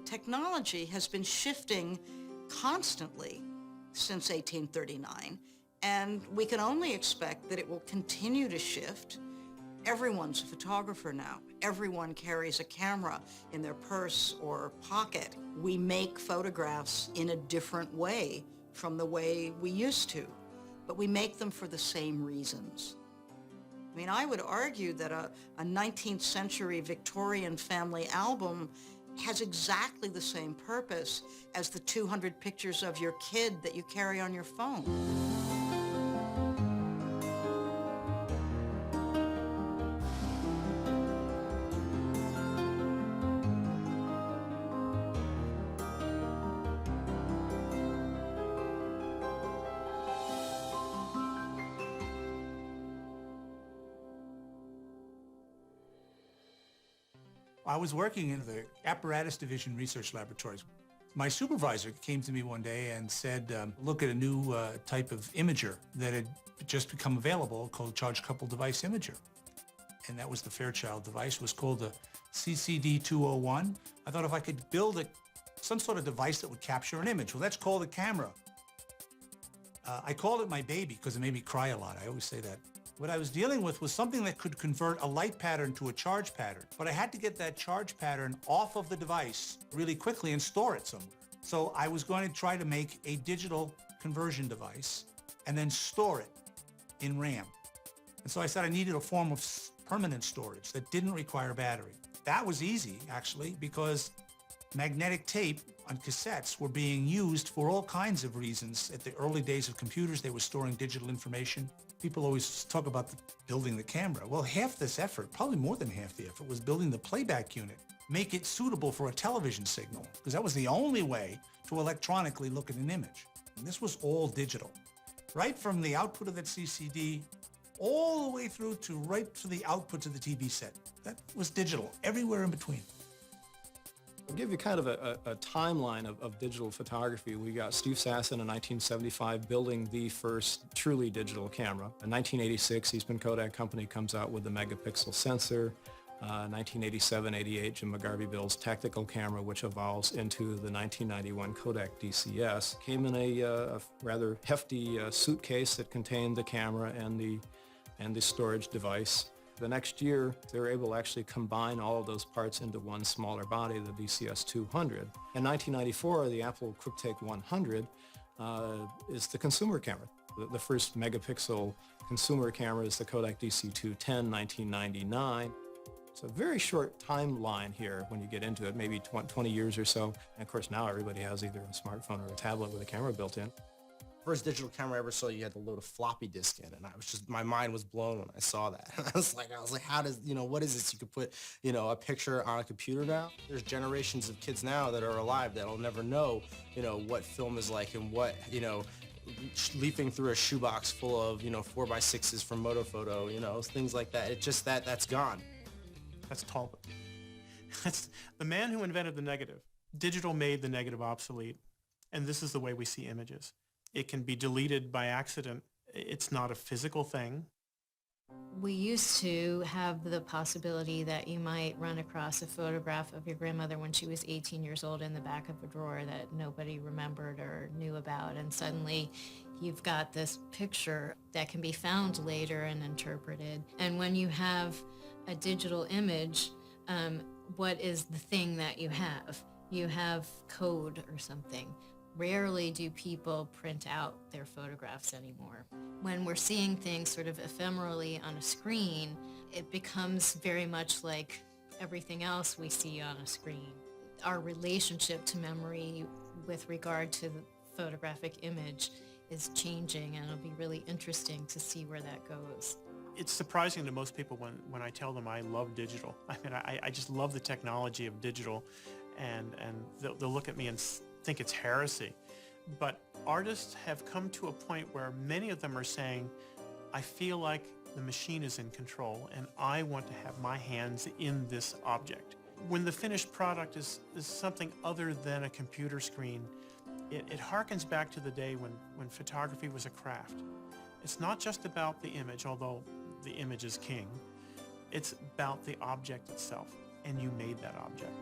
Technology has been shifting constantly since 1839, and we can only expect that it will continue to shift. Everyone's a photographer now. Everyone carries a camera in their purse or pocket. We make photographs in a different way from the way we used to, but we make them for the same reasons. I mean, I would argue that a 19th century Victorian family album has exactly the same purpose as the 200 pictures of your kid that you carry on your phone. I was working in the Apparatus Division Research Laboratories. My supervisor came to me one day and said, look at a new type of imager that had just become available called charge-coupled device imager. And that was the Fairchild device. It was called the CCD201. I thought if I could build some sort of device that would capture an image, well, let's call the camera. I called it my baby because it made me cry a lot. I always say that. What I was dealing with was something that could convert a light pattern to a charge pattern, but I had to get that charge pattern off of the device really quickly and store it somewhere. So I was going to try to make a digital conversion device and then store it in RAM. And so I said I needed a form of permanent storage that didn't require battery. That was easy, actually, because magnetic tape on cassettes were being used for all kinds of reasons. At the early days of computers, they were storing digital information. People always talk about building the camera. Well, half this effort, probably more than half the effort, was building the playback unit, make it suitable for a television signal, because that was the only way to electronically look at an image. And this was all digital. Right from the output of that CCD, all the way through to right to the output to the TV set. That was digital, everywhere in between. I'll give you kind of a timeline of digital photography. We got Steve Sasson in 1975 building the first truly digital camera. In 1986, Eastman Kodak Company comes out with the megapixel sensor. 1987-88, Jim McGarvey builds tactical camera, which evolves into the 1991 Kodak DCS. Came in a rather hefty suitcase that contained the camera and the storage device. The next year, they were able to actually combine all of those parts into one smaller body, the VCS 200. In 1994, the Apple QuickTake 100 is the consumer camera. The first megapixel consumer camera is the Kodak DC-210, 1999. It's a very short timeline here when you get into it, maybe 20 years or so. And of course, now everybody has either a smartphone or a tablet with a camera built in. First digital camera I ever saw, you had to load a floppy disk in, and my mind was blown when I saw that. I was like, how does, what is this? You could put, a picture on a computer now. There's generations of kids now that are alive that'll never know, what film is like and what, leaping through a shoebox full of, 4x6s from Motophoto, things like that. It just, that's gone. That's Talbot. That's the man who invented the negative. Digital made the negative obsolete, and this is the way we see images. It can be deleted by accident. It's not a physical thing. We used to have the possibility that you might run across a photograph of your grandmother when she was 18 years old in the back of a drawer that nobody remembered or knew about, and suddenly you've got this picture that can be found later and interpreted. And when you have a digital image, what is the thing that you have? You have code or something. Rarely do people print out their photographs anymore. When we're seeing things sort of ephemerally on a screen, it becomes very much like everything else we see on a screen. Our relationship to memory with regard to the photographic image is changing, and it'll be really interesting to see where that goes. It's surprising to most people when I tell them I love digital. I mean, I just love the technology of digital, and they'll look at me and think it's heresy. But artists have come to a point where many of them are saying, I feel like the machine is in control and I want to have my hands in this object. When the finished product is something other than a computer screen, it harkens back to the day when photography was a craft. It's not just about the image, although the image is king. It's about the object itself, and you made that object.